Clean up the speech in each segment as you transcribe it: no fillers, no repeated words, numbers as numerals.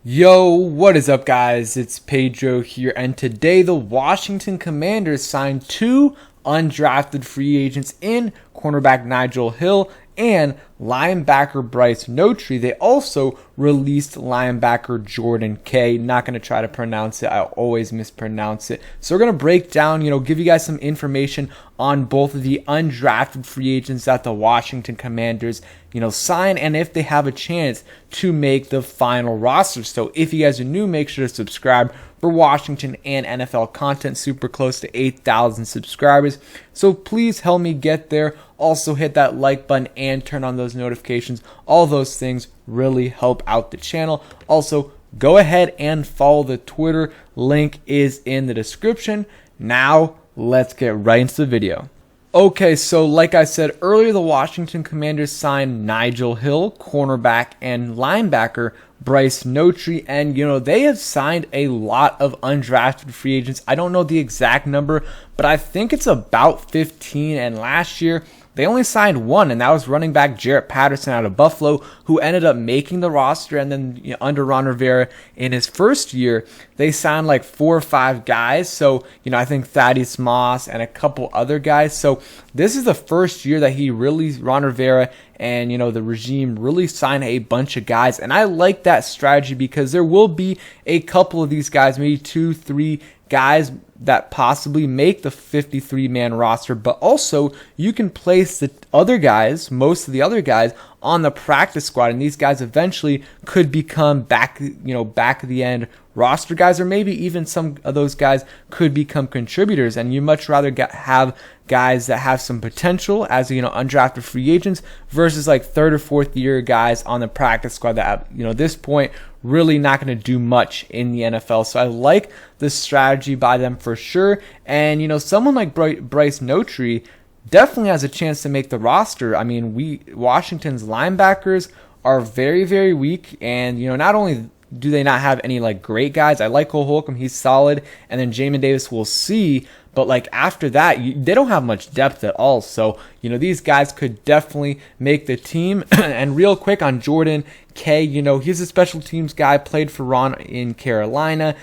Yo, what is up, guys? It's Pedro here, and today the Washington Commanders signed two undrafted free agents in cornerback Nigel Hill and linebacker Bryce Notree. They also released linebacker Jordan K. Not going to try to pronounce it. I always mispronounce it. So we're going to break down, give you guys some information on both of the undrafted free agents that the Washington Commanders, sign, and if they have a chance to make the final roster. So if you guys are new, make sure to subscribe for Washington and NFL content. Super close to 8,000 subscribers. So please help me get there. Also hit that like button and turn on those notifications. All those things really help out the channel. Also, go ahead and follow the Twitter. Link is in the description. Now, let's get right into the video. Okay, so like I said earlier, the Washington Commanders signed Nigel Hill, cornerback, and linebacker Bryce Notree, and they have signed a lot of undrafted free agents. I don't know the exact number, but I think it's about 15, and last year they only signed one, and that was running back Jarrett Patterson out of Buffalo, who ended up making the roster. And then under Ron Rivera in his first year, they signed like 4 or 5 guys. So, I think Thaddeus Moss and a couple other guys. So this is the first year that Ron Rivera and, the regime really signed a bunch of guys. And I like that strategy because there will be a couple of these guys, maybe 2, 3 guys that possibly make the 53-man roster, but also you can place the other guys, most of the other guys, on the practice squad, and these guys eventually could become back of the end roster guys, or maybe even some of those guys could become contributors. And you much rather have guys that have some potential as undrafted free agents versus like third or fourth year guys on the practice squad that at this point really not going to do much in the NFL. So I like the strategy by them for sure. And someone like Bryce Notree definitely has a chance to make the roster. I mean, Washington's linebackers are very, very weak, and not only do they not have any like great guys. I like Cole Holcomb, he's solid, and then Jamin Davis, we'll see. But like after that, they don't have much depth at all. So these guys could definitely make the team. And real quick on Jordan K, he's a special teams guy, played for Ron in Carolina,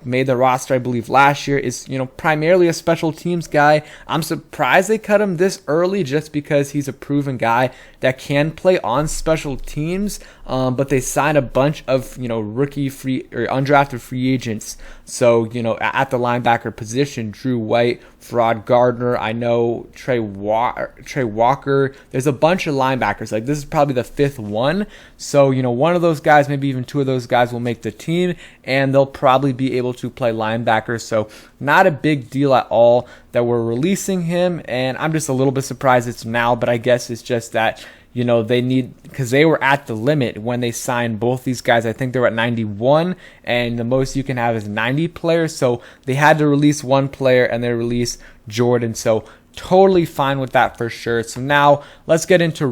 made the roster I believe last year, is primarily a special teams guy. I'm surprised they cut him this early just because he's a proven guy that can play on special teams. But they signed a bunch of rookie free or undrafted free agents. So at the linebacker position, Drew White, Fraud Gardner, I know Trey Walker. There's a bunch of linebackers. Like this is probably the 5th one. So one of those guys, maybe even 2 of those guys will make the team, and they'll probably be able to play linebacker. So not a big deal at all that we're releasing him, and I'm just a little bit surprised it's now. But I guess it's just that they need, because they were at the limit when they signed both these guys. I think they were at 91, and the most you can have is 90 players. So they had to release one player, and they released Jordan. So totally fine with that for sure. So now let's get into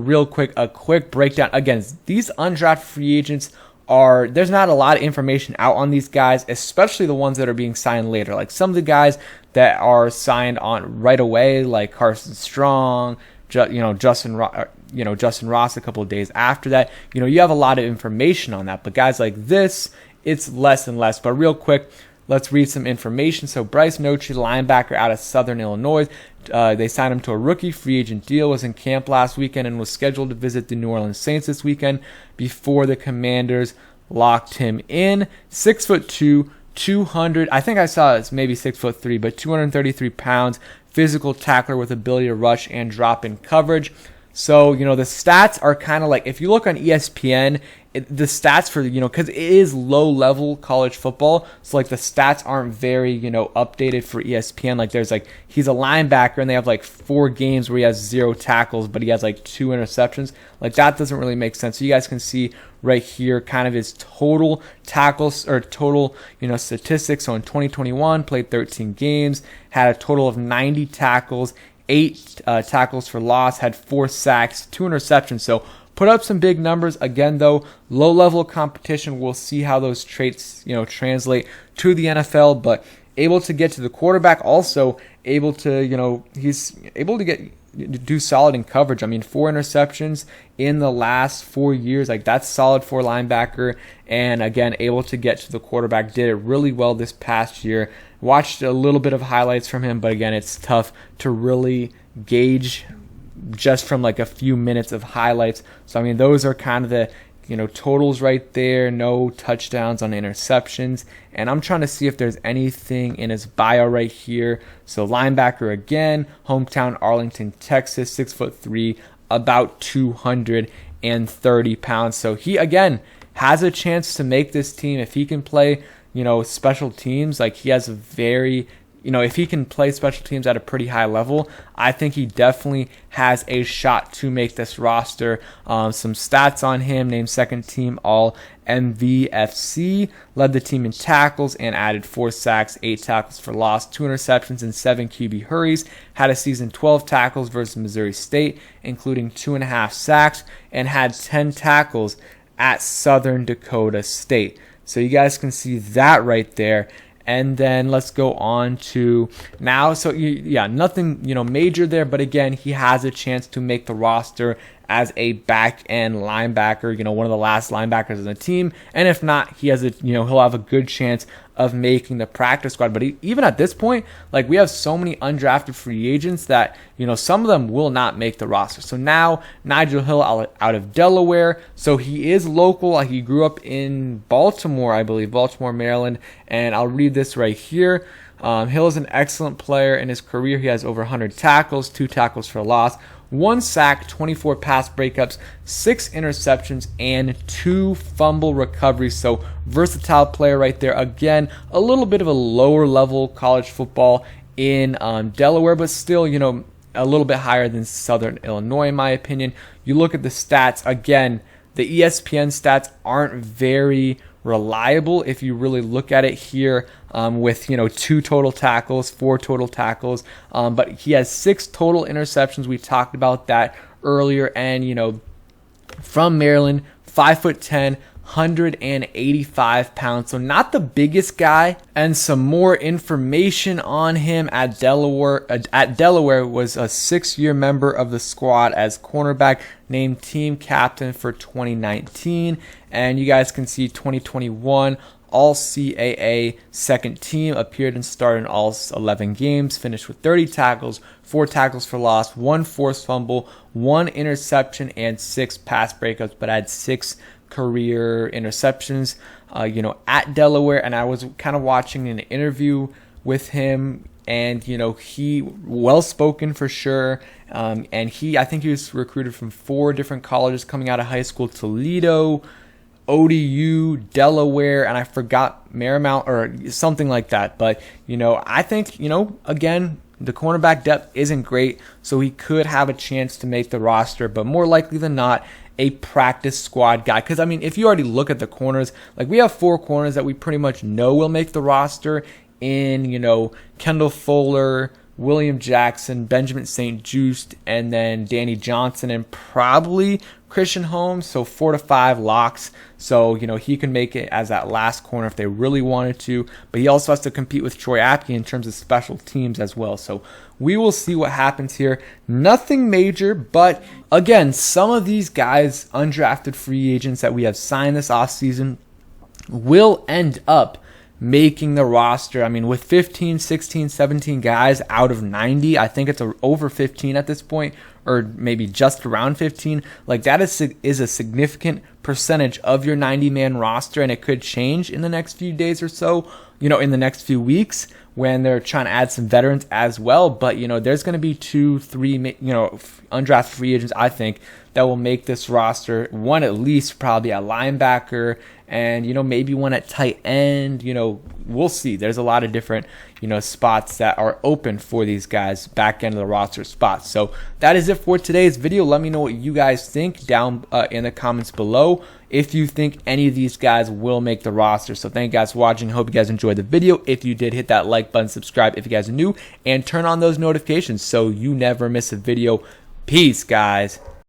a quick breakdown. Again, these undrafted free agents there's not a lot of information out on these guys, especially the ones that are being signed later. Like some of the guys that are signed on right away, like Carson Strong, Justin Ross a couple of days after that. You have a lot of information on that, but guys like this, it's less and less. But real quick, let's read some information. So Bryce Notree, linebacker out of Southern Illinois, they signed him to a rookie free agent deal, was in camp last weekend, and was scheduled to visit the New Orleans Saints this weekend before the Commanders locked him in. 6'2", 200, I think I saw it's maybe 6'3", but 233 pounds, physical tackler with ability to rush and drop in coverage. So, the stats are kind of like, if you look on ESPN, the stats for, because it is low-level college football, so, like, the stats aren't very, updated for ESPN. Like, he's a linebacker, and they have, 4 games where he has 0 tackles, but he has, 2 interceptions. Like, that doesn't really make sense. So, you guys can see right here kind of his total tackles, or total, statistics. So, in 2021, played 13 games, had a total of 90 tackles, 8 tackles for loss, had 4 sacks, 2 interceptions. So put up some big numbers. Again, though, low-level competition. We'll see how those traits, translate to the NFL. But able to get to the quarterback, also able to, he's able to get do solid in coverage. I mean, 4 interceptions in the last 4 years, like that's solid for a linebacker. And again, able to get to the quarterback, did it really well this past year. Watched a little bit of highlights from him, but again, it's tough to really gauge just from like a few minutes of highlights. So I mean, those are kind of the totals right there. No touchdowns on interceptions. And I'm trying to see if there's anything in his bio right here. So linebacker again, hometown Arlington, Texas, 6'3", about 230 pounds. So he again has a chance to make this team if he can play, special teams. Like he has a very if he can play special teams at a pretty high level, I think he definitely has a shot to make this roster. Some stats on him: named second team all MVFC, led the team in tackles and added 4 sacks, 8 tackles for loss, 2 interceptions, and 7 QB hurries. Had a season 12 tackles versus Missouri State, including 2.5 sacks, and had 10 tackles at Southern Dakota State. So you guys can see that right there. And then let's go on to now. So yeah, nothing major there, but again, he has a chance to make the roster as a back end linebacker, one of the last linebackers on the team. And if not, he has he'll have a good chance of making the practice squad. But even at this point, like we have so many undrafted free agents that some of them will not make the roster. So now Nigel Hill out of Delaware, so he is local. He grew up in Baltimore, I believe, Baltimore, Maryland. And I'll read this right here. Hill is an excellent player in his career. He has over 100 tackles, 2 tackles for loss, 1 sack, 24 pass breakups, 6 interceptions, and 2 fumble recoveries. So versatile player right there. Again, a little bit of a lower level college football in Delaware, but still, a little bit higher than Southern Illinois, in my opinion. You look at the stats, again, the ESPN stats aren't very reliable if you really look at it here, with 2 total tackles, 4 total tackles, but he has 6 total interceptions. We talked about that earlier. And from Maryland, 5'10", 185 pounds, so not the biggest guy. And some more information on him: at Delaware was a 6-year member of the squad as cornerback, named team captain for 2019. And you guys can see 2021 all CAA second team, appeared and started in all 11 games, finished with 30 tackles, 4 tackles for loss, 1 forced fumble, 1 interception, and 6 pass breakups, but had 6 career interceptions, at Delaware. And I was kind of watching an interview with him, and he well-spoken for sure. And I think he was recruited from 4 different colleges coming out of high school: Toledo, ODU, Delaware, and I forgot Marymount or something like that. But I think again, the cornerback depth isn't great, so he could have a chance to make the roster, but more likely than not, a practice squad guy. Because I mean, if you already look at the corners, like we have 4 corners that we pretty much know will make the roster in Kendall Fuller, William Jackson, Benjamin St. Juste, and then Danny Johnson, and probably Christian Holmes. So 4 to 5 locks. So he can make it as that last corner if they really wanted to, but he also has to compete with Troy Apke in terms of special teams as well. So we will see what happens here. Nothing major, but again, some of these guys, undrafted free agents that we have signed this offseason, will end up making the roster. I mean, with 15, 16, 17 guys out of 90, I think it's over 15 at this point, or maybe just around 15. Like that is a significant percentage of your 90-man roster, and it could change in the next few days or so, in the next few weeks when they're trying to add some veterans as well. But, there's going to be 2, 3, undrafted free agents, I think, that will make this roster. One at least probably at linebacker, and maybe one at tight end. We'll see. There's a lot of different spots that are open for these guys, back end of the roster spots. So that is it for today's video. Let me know what you guys think down in the comments below, if you think any of these guys will make the roster. So thank you guys for watching. Hope you guys enjoyed the video. If you did, hit that like button, subscribe if you guys are new, and turn on those notifications so you never miss a video. Peace, guys.